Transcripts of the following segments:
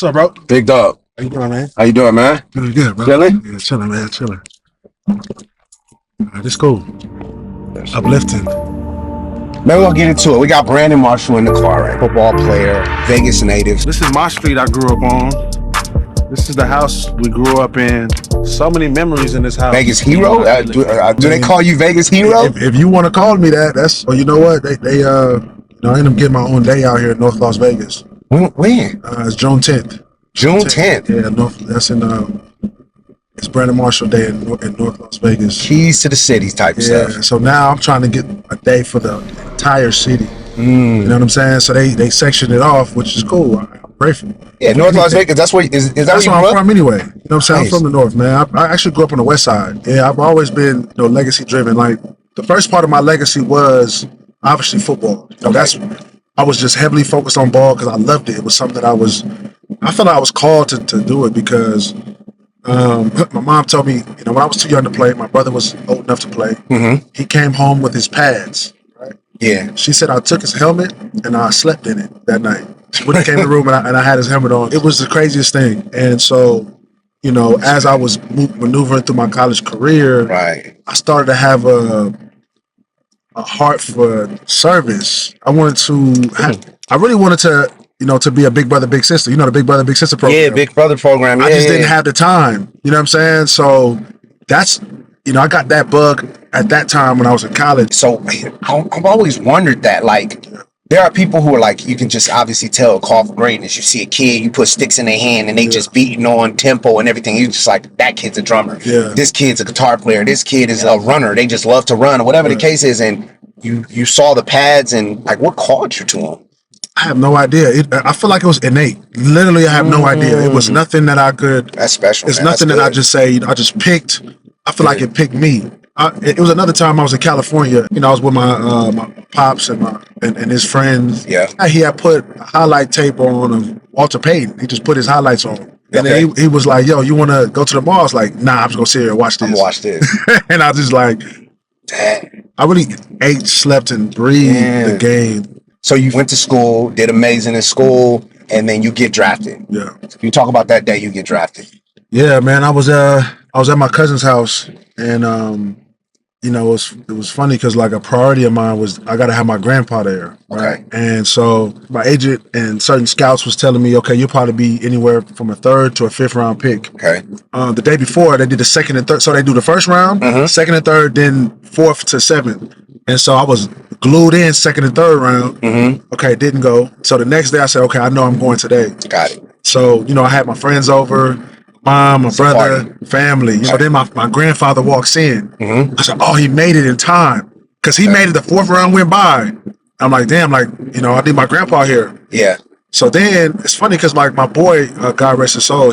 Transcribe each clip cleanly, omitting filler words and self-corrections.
What's up, bro? Big dog. How you doing, man? How you doing, man? Good, good, bro. Chilling? Yeah, chilling, man. Chilling. This cool. Uplifting. Man, we're gonna get into it. We got Brandon Marshall in the car, right? Football player, Vegas native. This is my street I grew up on. This is the house we grew up in. So many memories in this house. Vegas hero? Do they call you Vegas hero? If you want to call me that, that's. Well, you know what? I ended up getting my own day out here in North Las Vegas. When? It's June 10th. June 10th. Yeah, that's in. It's Brandon Marshall Day in North Las Vegas. Keys to the city type stuff. So now I'm trying to get a day for the entire city. You know what I'm saying? So they sectioned it off, which is cool. I'm grateful. Yeah, North Las Vegas. That's where is that that's where where you I'm from? from anyway. You know what I'm saying? Nice. I'm from the north, man. I actually grew up on the west side. Yeah, I've always been legacy driven. Like the first part of my legacy was obviously football. I was just heavily focused on ball because I loved it. It was something that I felt like I was called to do it because my mom told me, when I was too young to play, my brother was old enough to play. He came home with his pads. Right? Yeah. She said I took his helmet and I slept in it that night. When he came in the room and I had his helmet on, it was the craziest thing. And so, as I was maneuvering through my college career, Right. I started to have a heart for service. I really wanted to, to be a big brother, big sister. The big brother, big sister program. Yeah, Big Brother program. Yeah, I just didn't have the time. You know what I'm saying? So that's, I got that bug at that time when I was in college. So I've always wondered that, like, there are people who are like, you can just obviously tell a call for greatness. You see a kid, you put sticks in their hand and they just beating on tempo and everything. You're just like, that kid's a drummer. Yeah. This kid's a guitar player. This kid is a runner. They just love to run or whatever the case is. And you saw the pads and like, what called you to them? I have no idea. I feel like it was innate. Literally, I have no idea. It was nothing that I could. That's special. It's man. nothing That's that I good. just say. I just picked. I feel like it picked me. It was another time I was in California. I was with my pops and his friends. Yeah. He had put a highlight tape on of Walter Payton. He just put his highlights on. And then he was like, "Yo, you want to go to the mall?" I was like, "Nah, I'm just gonna sit here and watch this." I'm gonna watch this. And I just like, I really ate, slept, and breathed the game. So you went to school, did amazing in school, and then you get drafted. Yeah. You talk about that day you get drafted. Yeah, man. I was at my cousin's house, and it was funny because like a priority of mine was I got to have my grandpa there. Right? Okay. And so my agent and certain scouts was telling me, okay, you'll probably be anywhere from a 3rd to a 5th round pick. Okay. The day before they did the 2nd and 3rd, so they do the 1st round, 2nd and 3rd, then 4th to 7th. And so I was glued in 2nd and 3rd round. Okay, didn't go. So the next day I said, okay, I know I'm going today. Got it. So, I had my friends over, mom, my brother, family. Then my grandfather walks in. I said, oh, he made it in time. Because he made it, the 4th round went by. I'm like, damn, I need my grandpa here. Yeah. So then it's funny because my boy, God rest his soul,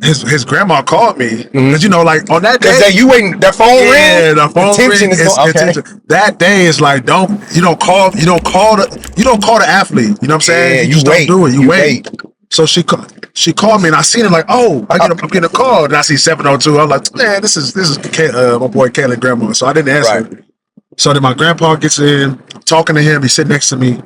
his grandma called me. Because, like on that day. You waiting, that phone ring? Yeah, the phone attention ring. is Attention. That day is like, you don't call the athlete. You know what I'm saying? Yeah, you just wait. don't do it. You wait. So she called me and I seen it like, I'm getting a call and I see 702. I'm like, man, this is my boy Caleb grandma. So I didn't answer. Right. So then my grandpa gets in, I'm talking to him, he's sitting next to me.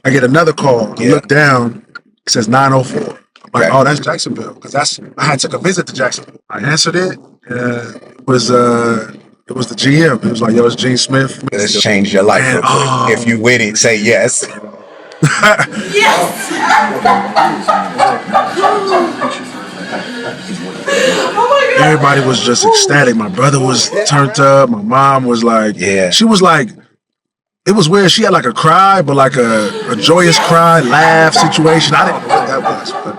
I get another call. I look down, it says 904. I'm like, oh, that's Jacksonville. Because I had took a visit to Jacksonville. I answered it, and it was the GM. It was like, yo, it's Gene Smith. Let's change your life real quick. If you with it, say yes. Yes! Oh my God. Everybody was just ecstatic. My brother was turned up. My mom was like, she was like, it was weird. She had like a cry, but like a joyous cry, laugh situation. I didn't know what that was. But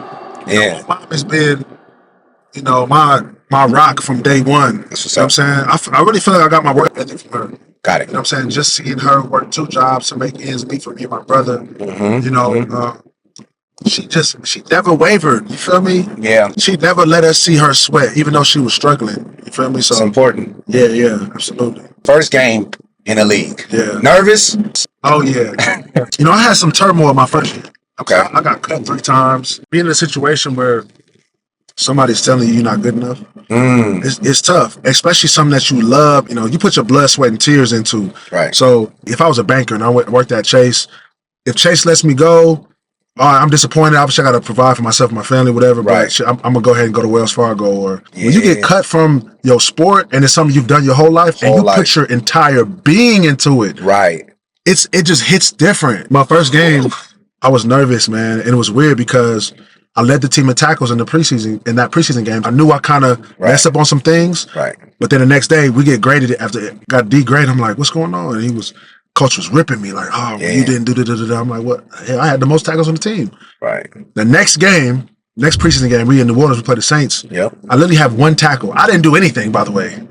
my mom has been, my rock from day one. That's what's you know what I'm saying? I really feel like I got my work ethic from her. Got it. You know what I'm saying? Just seeing her work 2 jobs to make ends meet for me and my brother. She never wavered. You feel me? Yeah. She never let us see her sweat, even though she was struggling. You feel me? So it's important. Yeah, absolutely. First game in the league. Yeah. Nervous? Oh yeah. I had some turmoil my first year. Okay. I got cut 3 times. Being in a situation where somebody's telling you you're not good enough, it's tough, especially something that you love. You put your blood, sweat, and tears into. Right. So if I was a banker and I worked at Chase, if Chase lets me go, I'm disappointed. Obviously, I got to provide for myself and my family, whatever. Right. But shit, I'm gonna go ahead and go to Wells Fargo. Or when you Yeah. get cut from your sport and it's something you've done your whole life, and Whole you life. put your entire being into it, Right. it just hits different. My first game, I was nervous, man, and it was weird because I led the team in tackles in the preseason. In that preseason game, I knew I kind of messed up on some things. Right. But then the next day, we get graded after it got D grade. I'm like, what's going on? And coach was ripping me like, oh, well, you didn't do da. I'm like, what? Hell, I had the most tackles on the team. Right. The next game, next preseason game, we in New Orleans, we play the Saints. Yep. I literally have one tackle. I didn't do anything, by the way.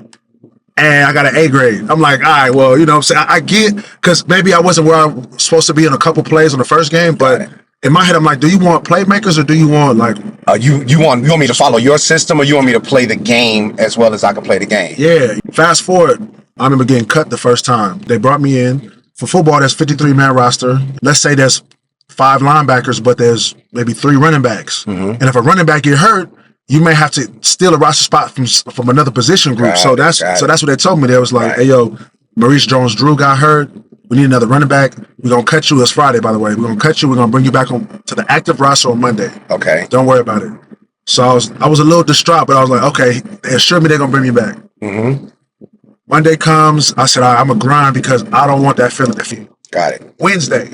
And I got an A grade. I'm like, all right, well, you know what I'm saying? I get, because maybe I wasn't where I was supposed to be in a couple plays on the first game, but in my head, I'm like, do you want playmakers or do you want like... You want me to follow your system, or you want me to play the game as well as I can play the game? Yeah. Fast forward, I remember getting cut the first time. They brought me in. For football, there's 53-man roster. Let's say there's 5 linebackers, but there's maybe 3 running backs. And if a running back get hurt, you may have to steal a roster spot from another position group. So that's what they told me. They was like, hey, yo, Maurice Jones-Drew got hurt. We need another running back. We're going to cut you. It's Friday, by the way. We're going to cut you. We're going to bring you back to the active roster on Monday. Okay. Don't worry about it. So I was a little distraught, but I was like, okay, they assured me they're going to bring me back. Monday comes. I said, I'm going to grind because I don't want that feeling defeat. Got it. Wednesday,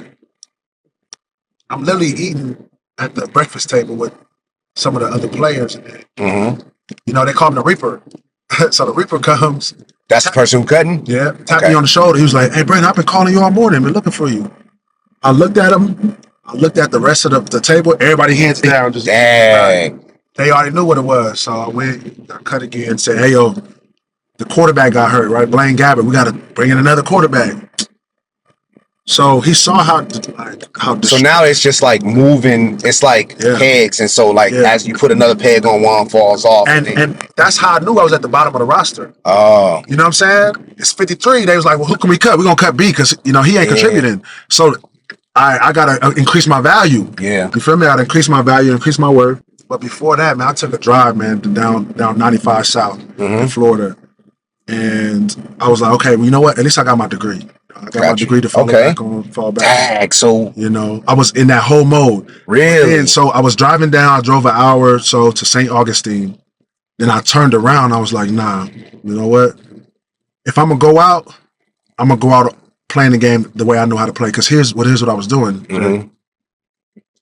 I'm literally eating at the breakfast table with some of the other players. You know, they call him the Reaper. So the Reaper comes. That's the person who cutting? Yeah. Tapped me on the shoulder. He was like, hey, Brandon, I've been calling you all morning. Been looking for you. I looked at him. I looked at the rest of the table. Everybody hands down. Just Dang. They already knew what it was. So I went, I cut again, said, hey, yo, the quarterback got hurt, right? Blaine Gabbert. We got to bring in another quarterback. So he saw how. So now it's just like moving. It's like pegs, and so like as you put another peg on, one falls off, and that's how I knew I was at the bottom of the roster. Oh, you know what I'm saying? It's 53. They was like, well, who can we cut? We're gonna cut B because you know he ain't contributing. So I gotta increase my value. Yeah, you feel me? I gotta increase my value, increase my worth. But before that, man, I took a drive, man, down 95 South in Florida, and I was like, okay, well, you know what? At least I got my degree. I got my degree to fall back. So you know, I was in that whole mode. Really? And so I was driving down. I drove an hour or so to St. Augustine. Then I turned around. I was like, nah. You know what? If I'm gonna go out, I'm gonna go out playing the game the way I know how to play. Because here's what I was doing.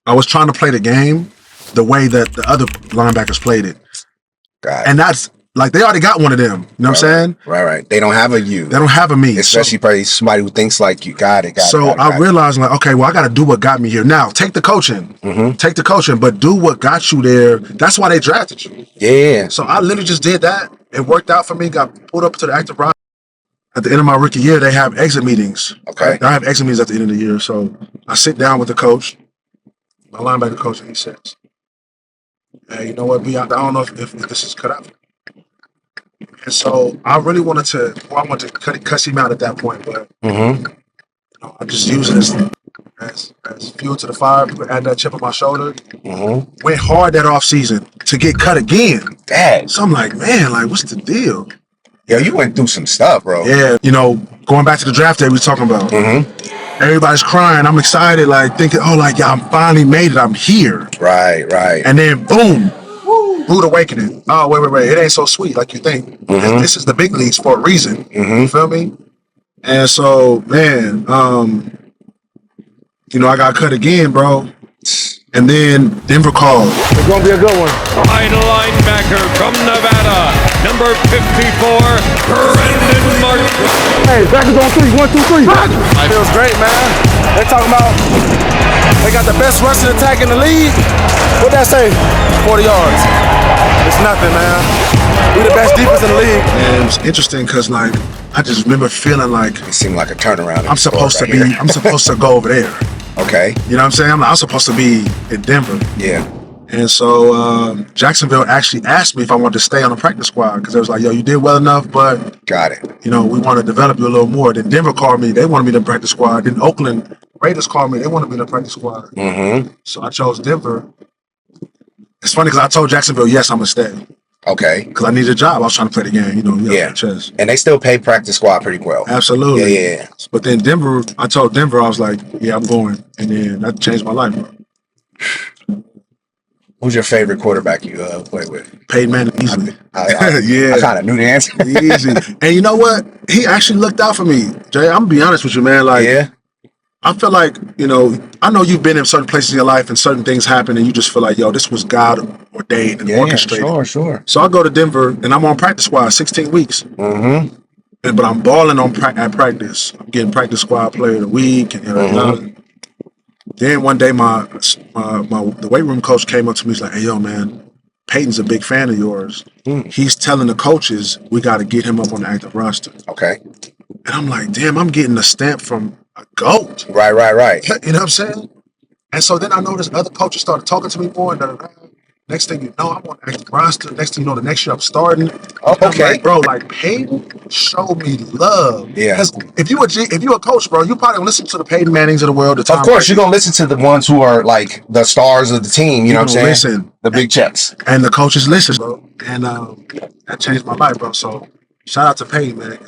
I was trying to play the game the way that the other linebackers played it. And that's. Like, they already got one of them. You know what I'm saying? Right. They don't have a you. They don't have a me. Especially probably somebody who thinks like you. Got it. So I realized, like, okay, well, I got to do what got me here. Now, take the coaching. Take the coaching, but do what got you there. That's why they drafted you. Yeah. So I literally just did that. It worked out for me. Got pulled up to the active roster. At the end of my rookie year, they have exit meetings. Okay. I have exit meetings at the end of the year. So I sit down with the coach, my linebacker coach, and he says, hey, you know what, B, I don't know if this is cut out. And so I really wanted to cuss him out at that point, but you know, I just used it as fuel to the fire, add that chip on my shoulder. Went hard that off season to get cut again. Dang. So I'm like, man, like, what's the deal? Yo, you went through some stuff, bro. Yeah, you know, going back to the draft day we were talking about. Everybody's crying. I'm excited, like thinking, oh, like, yeah, I'm finally made it. I'm here. Right. And then boom. Rude awakening. Oh, wait. It ain't so sweet like you think. This is the big leagues for a reason. You feel me? And so, man, you know, I got cut again, bro. And then Denver called. It's going to be a good one. Wide linebacker from Nevada, number 54, Brendan Martin. Hey, back is on 3. 1, 2, 3. It feels great, man. They're talking about they got the best rushing attack in the league. What'd that say? 40 yards. It's nothing, man. We the best defense in the league. And it was interesting because, like, I just remember feeling like it seemed like a turnaround. I'm supposed to go over there. Okay. You know what I'm saying? I'm supposed to be in Denver. Yeah. And so Jacksonville actually asked me if I wanted to stay on the practice squad because it was like, yo, you did well enough, but got it. You know, we want to develop you a little more. Then Denver called me; they wanted me to practice squad. Then Oakland Raiders called me; they wanted me to practice squad. So I chose Denver. It's funny because I told Jacksonville, yes, I'm gonna stay. Okay. Because I needed a job. I was trying to play the game. You know, chess. And they still pay practice squad pretty well. Absolutely. Yeah. But then Denver, I told Denver, I was like, yeah, I'm going, and then that changed my life. Bro. Who's your favorite quarterback you play with? Peyton Manning, easily. Yeah. I kind of knew the answer. Easy. And you know what? He actually looked out for me, Jay. I'm gonna be honest with you, man. Like, Yeah. I feel like, I know you've been in certain places in your life and certain things happen and you just feel like, yo, this was God ordained and orchestrated. Sure. So I go to Denver and I'm on practice squad 16 weeks. Mm-hmm. But I'm balling at practice. I'm getting practice squad player of the week. And then one day the weight room coach came up to me. He's like, hey, yo, man, Peyton's a big fan of yours. He's telling the coaches we got to get him up on the active roster. Okay. And I'm like, damn, I'm getting a stamp from a GOAT. Right. You know what I'm saying? And so then I noticed other coaches started talking to me more. And next thing you know, I'm on the active roster. Next thing you know, the next year I'm starting. Oh, okay. Like, bro, like Peyton showed me love. Yeah. Because if you a coach, bro, you probably listen to the Peyton Mannings of the world. Of course, you're going to listen to the ones who are like the stars of the team. You know what I'm saying? Listen. The big checks. And the coaches listen, bro. And that changed my life, bro. So shout out to Peyton, man.